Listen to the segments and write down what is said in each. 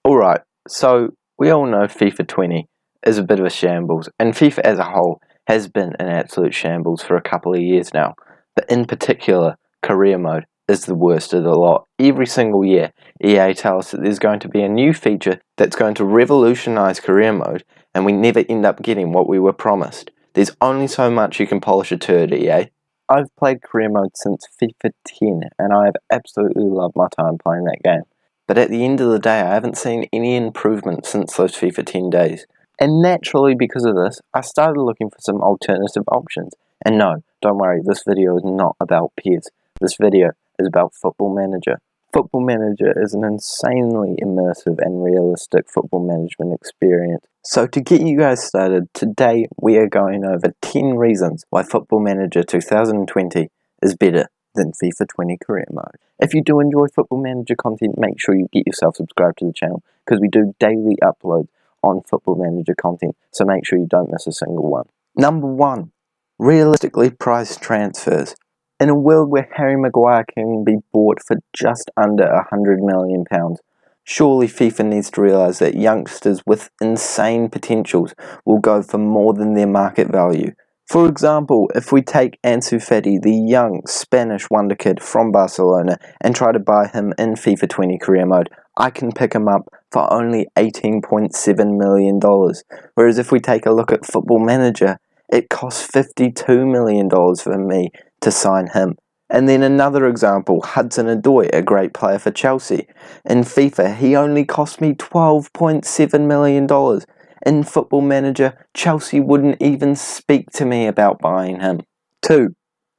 Alright, so we all know FIFA 20 is a bit of a shambles, and FIFA as a whole has been an absolute shambles for a couple of years now. But in particular, career mode is the worst of the lot. Every single year, EA tell us that there's going to be a new feature that's going to revolutionise career mode, and we never end up getting what we were promised. There's only so much you can polish a turd, EA. I've played career mode since FIFA 10, and I have absolutely loved my time playing that game. But at the end of the day, I haven't seen any improvement since those FIFA 10 days. And naturally, because of this, I started looking for some alternative options. And no, don't worry, this video is not about PES. This video is about Football Manager. Football Manager is an insanely immersive and realistic football management experience. So to get you guys started, today we are going over 10 reasons why Football Manager 2020 is better than FIFA 20 career mode. If you do enjoy Football Manager content, make sure you get yourself subscribed to the channel, because we do daily uploads on Football Manager content, so make sure you don't miss a single one. Number 1. Realistically priced transfers. In a world where Harry Maguire can be bought for just under £100 million, surely FIFA needs to realise that youngsters with insane potentials will go for more than their market value. For example, if we take Ansu Fati, the young Spanish wonder kid from Barcelona, and try to buy him in FIFA 20 career mode, I can pick him up for only $18.7 million. Whereas if we take a look at Football Manager, it costs $52 million for me to sign him. And then another example, Hudson-Odoi, a great player for Chelsea. In FIFA, he only cost me $12.7 million. In Football Manager, Chelsea wouldn't even speak to me about buying him. 2.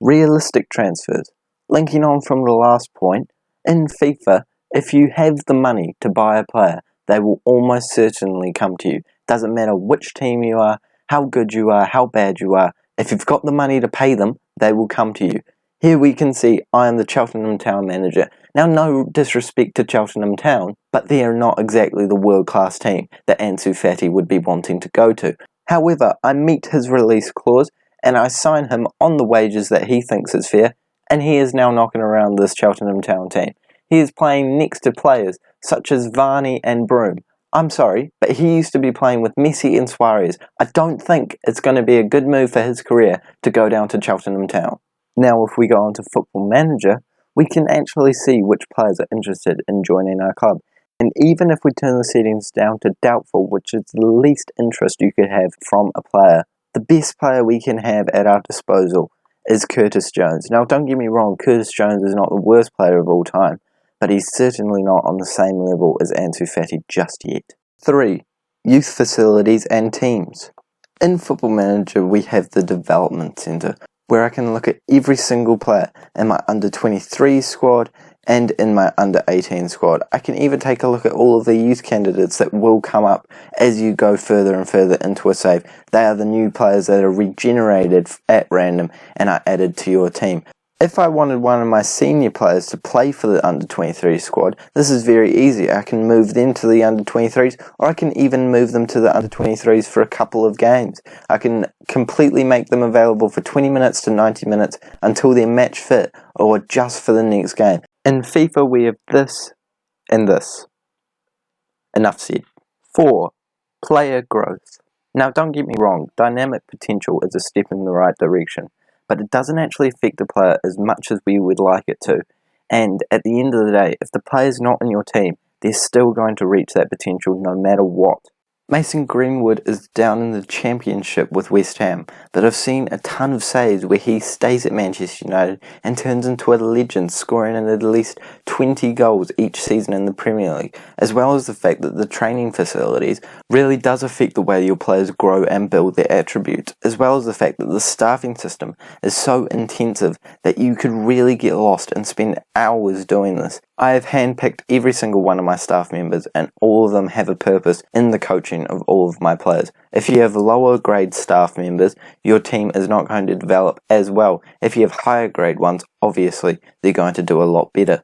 Realistic transfers. Linking on from the last point, in FIFA, if you have the money to buy a player, they will almost certainly come to you. Doesn't matter which team you are, how good you are, how bad you are. If you've got the money to pay them, they will come to you. Here we can see I am the Cheltenham Town manager. Now, no disrespect to Cheltenham Town, but they are not exactly the world-class team that Ansu Fati would be wanting to go to. However, I meet his release clause and I sign him on the wages that he thinks is fair, and he is now knocking around this Cheltenham Town team. He is playing next to players such as Varney and Broom. I'm sorry, but he used to be playing with Messi and Suarez. I don't think it's going to be a good move for his career to go down to Cheltenham Town. Now, if we go on to Football Manager, we can actually see which players are interested in joining our club. And even if we turn the settings down to doubtful, which is the least interest you could have from a player, the best player we can have at our disposal is Curtis Jones. Now, don't get me wrong, Curtis Jones is not the worst player of all time, but he's certainly not on the same level as Ansu Fati just yet. 3. Youth facilities and teams. In Football Manager, we have the Development Centre, where I can look at every single player in my under-23 squad and in my under-18 squad. I can even take a look at all of the youth candidates that will come up as you go further and further into a save. They are the new players that are regenerated at random and are added to your team. If I wanted one of my senior players to play for the under-23 squad, this is very easy. I can move them to the under-23s, or I can even move them to the under-23s for a couple of games. I can completely make them available for 20 minutes to 90 minutes until they're match fit, or just for the next game. In FIFA, we have this and this. Enough said. 4. Player growth. Now, don't get me wrong, dynamic potential is a step in the right direction, but it doesn't actually affect the player as much as we would like it to. And at the end of the day, if the player's not in your team, they're still going to reach that potential no matter what. Mason Greenwood is down in the Championship with West Ham, but I've seen a ton of saves where he stays at Manchester United and turns into a legend, scoring at least 20 goals each season in the Premier League, as well as the fact that the training facilities really does affect the way your players grow and build their attributes, as well as the fact that the staffing system is so intensive that you could really get lost and spend hours doing this. I have handpicked every single one of my staff members, and all of them have a purpose in the coaching of all of my players. If you have lower grade staff members, your team is not going to develop as well. If you have higher grade ones, obviously they're going to do a lot better.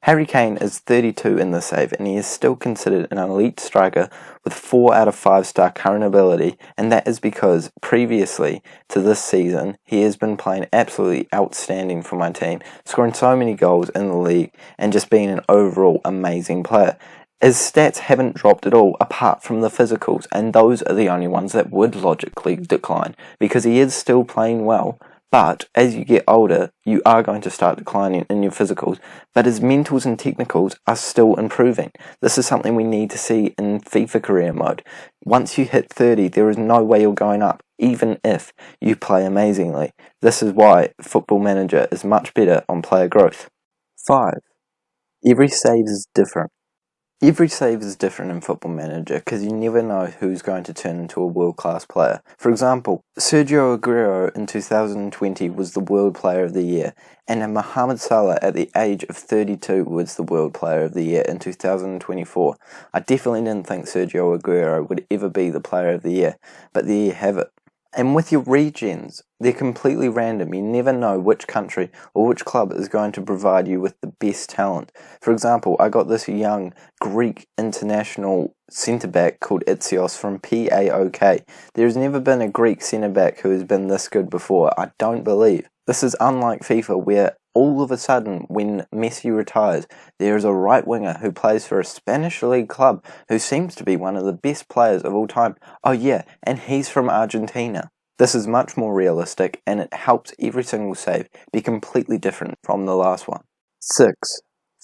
Harry Kane is 32 in the save, and he is still considered an elite striker with 4 out of 5 star current ability, and that is because previously to this season he has been playing absolutely outstanding for my team, scoring so many goals in the league and just being an overall amazing player. His stats haven't dropped at all, apart from the physicals, and those are the only ones that would logically decline, because he is still playing well, but as you get older, you are going to start declining in your physicals, but his mentals and technicals are still improving. This is something we need to see in FIFA career mode. Once you hit 30, there is no way you're going up, even if you play amazingly. This is why Football Manager is much better on player growth. 5. Every save is different. Every save is different in Football Manager because you never know who's going to turn into a world-class player. For example, Sergio Aguero in 2020 was the World Player of the Year, and Mohamed Salah at the age of 32 was the World Player of the Year in 2024. I definitely didn't think Sergio Aguero would ever be the Player of the Year, but there you have it. And with your regens, they're completely random. You never know which country or which club is going to provide you with the best talent. For example, I got this young Greek international centre-back called Itsios from PAOK. There's never been a Greek centre-back who has been this good before, I don't believe. This is unlike FIFA, where all of a sudden, when Messi retires, there is a right winger who plays for a Spanish league club who seems to be one of the best players of all time. Oh yeah, and he's from Argentina. This is much more realistic, and it helps every single save be completely different from the last one. 6.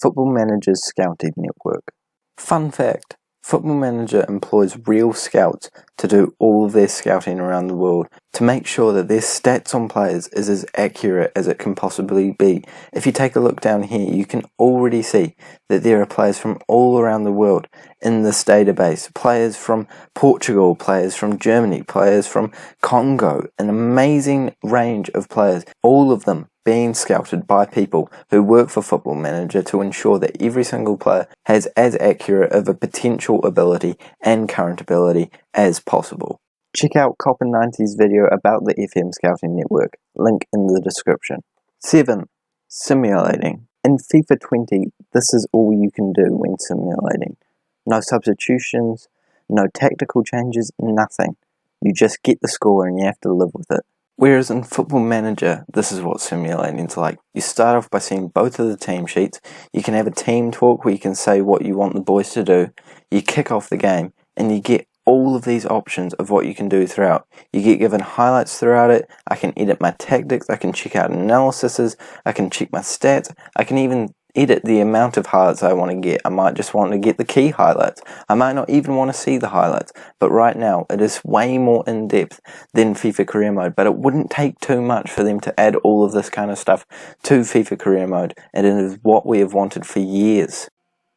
Football Manager's Scouting Network. Fun fact. Football Manager employs real scouts to do all of their scouting around the world to make sure that their stats on players is as accurate as it can possibly be. If you take a look down here, you can already see that there are players from all around the world in this database. Players from Portugal, players from Germany, players from Congo, an amazing range of players, all of them being scouted by people who work for Football Manager to ensure that every single player has as accurate of a potential ability and current ability as possible. Check out Copper90's video about the FM Scouting Network, link in the description. 7. Simulating. In FIFA 20, this is all you can do when simulating. No substitutions, no tactical changes, nothing. You just get the score and you have to live with it. Whereas in Football Manager, this is what simulating's like. You start off by seeing both of the team sheets. You can have a team talk where you can say what you want the boys to do. You kick off the game and you get all of these options of what you can do throughout. You get given highlights throughout it. I can edit my tactics. I can check out analyses. I can check my stats. I can even edit the amount of highlights I want to get. I might just want to get the key highlights. I might not even want to see the highlights. But right now, it is way more in-depth than FIFA Career Mode. But it wouldn't take too much for them to add all of this kind of stuff to FIFA Career Mode. And it is what we have wanted for years.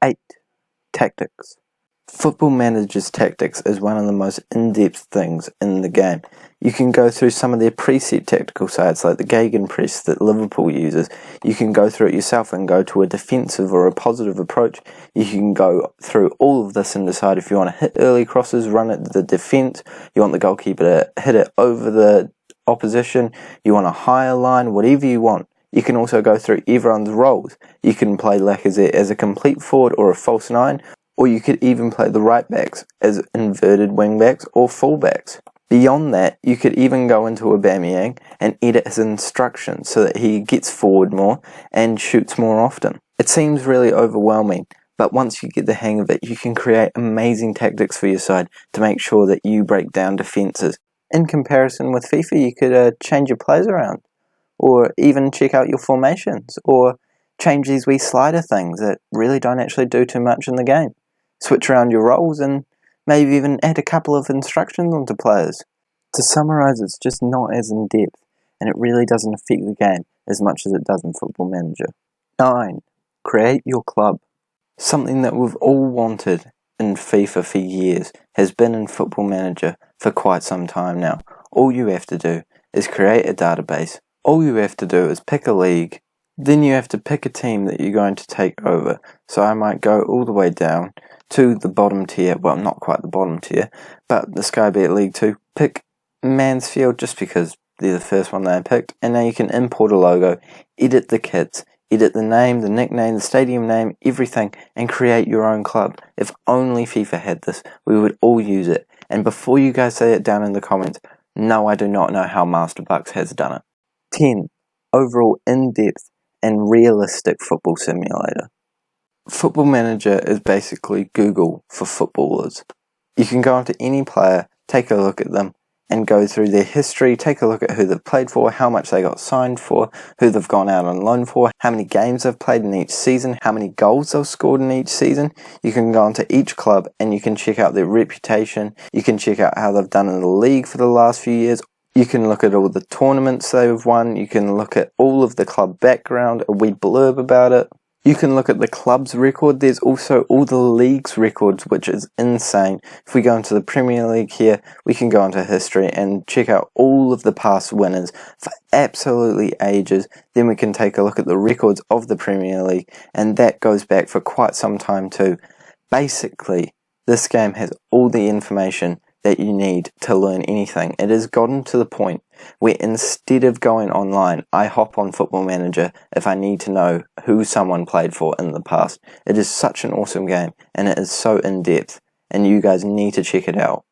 8. Tactics. Football Manager's tactics is one of the most in-depth things in the game. You can go through some of their preset tactical sides like the Gegenpress that Liverpool uses. You can go through it yourself and go to a defensive or a positive approach. You can go through all of this and decide if you want to hit early crosses, run at the defence, you want the goalkeeper to hit it over the opposition, you want a higher line, whatever you want. You can also go through everyone's roles. You can play Lacazette as a complete forward or a false nine, or you could even play the right backs as inverted wing backs or full backs. Beyond that, you could even go into Aubameyang and edit his instructions so that he gets forward more and shoots more often. It seems really overwhelming, but once you get the hang of it, you can create amazing tactics for your side to make sure that you break down defences. In comparison with FIFA, you could change your players around, or even check out your formations, or change these wee slider things that really don't actually do too much in the game. Switch around your roles and maybe even add a couple of instructions onto players. To summarise, it's just not as in-depth, and it really doesn't affect the game as much as it does in Football Manager. 9. Create your club. Something that we've all wanted in FIFA for years has been in Football Manager for quite some time now. All you have to do is create a database. All you have to do is pick a league. Then you have to pick a team that you're going to take over. So I might go all the way down to the bottom tier, well, not quite the bottom tier, but the Sky Bet League 2, pick Mansfield just because they're the first one they picked, and now you can import a logo, edit the kits, edit the name, the nickname, the stadium name, everything, and create your own club. If only FIFA had this, we would all use it. And before you guys say it down in the comments, no, I do not know how Masterbucks has done it. 10. Overall in-depth and realistic football simulator. Football Manager is basically Google for footballers. You can go onto any player, take a look at them, and go through their history, take a look at who they've played for, how much they got signed for, who they've gone out on loan for, how many games they've played in each season, how many goals they've scored in each season. You can go onto each club and you can check out their reputation, you can check out how they've done in the league for the last few years, you can look at all the tournaments they've won, you can look at all of the club background, a wee blurb about it. You can look at the club's record. There's also all the league's records, which is insane. If we go into the Premier League here, we can go into history and check out all of the past winners for absolutely ages. Then we can take a look at the records of the Premier League, and that goes back for quite some time too. Basically, this game has all the information that you need to learn anything. It has gotten to the point where instead of going online, I hop on Football Manager if I need to know who someone played for in the past. It is such an awesome game, and it is so in-depth, and you guys need to check it out.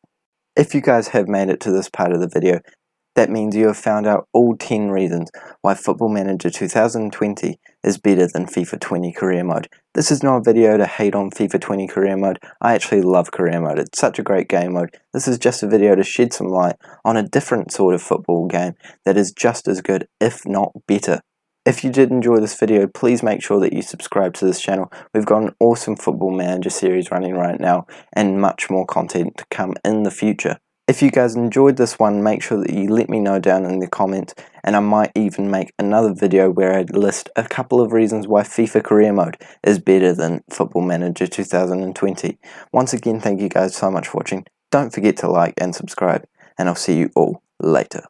If you guys have made it to this part of the video, that means you have found out all 10 reasons why Football Manager 2020 is better than FIFA 20 Career Mode. This is not a video to hate on FIFA 20 Career Mode. I actually love Career Mode. It's such a great game mode. This is just a video to shed some light on a different sort of football game that is just as good, if not better. If you did enjoy this video, please make sure that you subscribe to this channel. We've got an awesome Football Manager series running right now, and much more content to come in the future. If you guys enjoyed this one, make sure that you let me know down in the comments, and I might even make another video where I list a couple of reasons why FIFA Career Mode is better than Football Manager 2020. Once again, thank you guys so much for watching. Don't forget to like and subscribe, and I'll see you all later.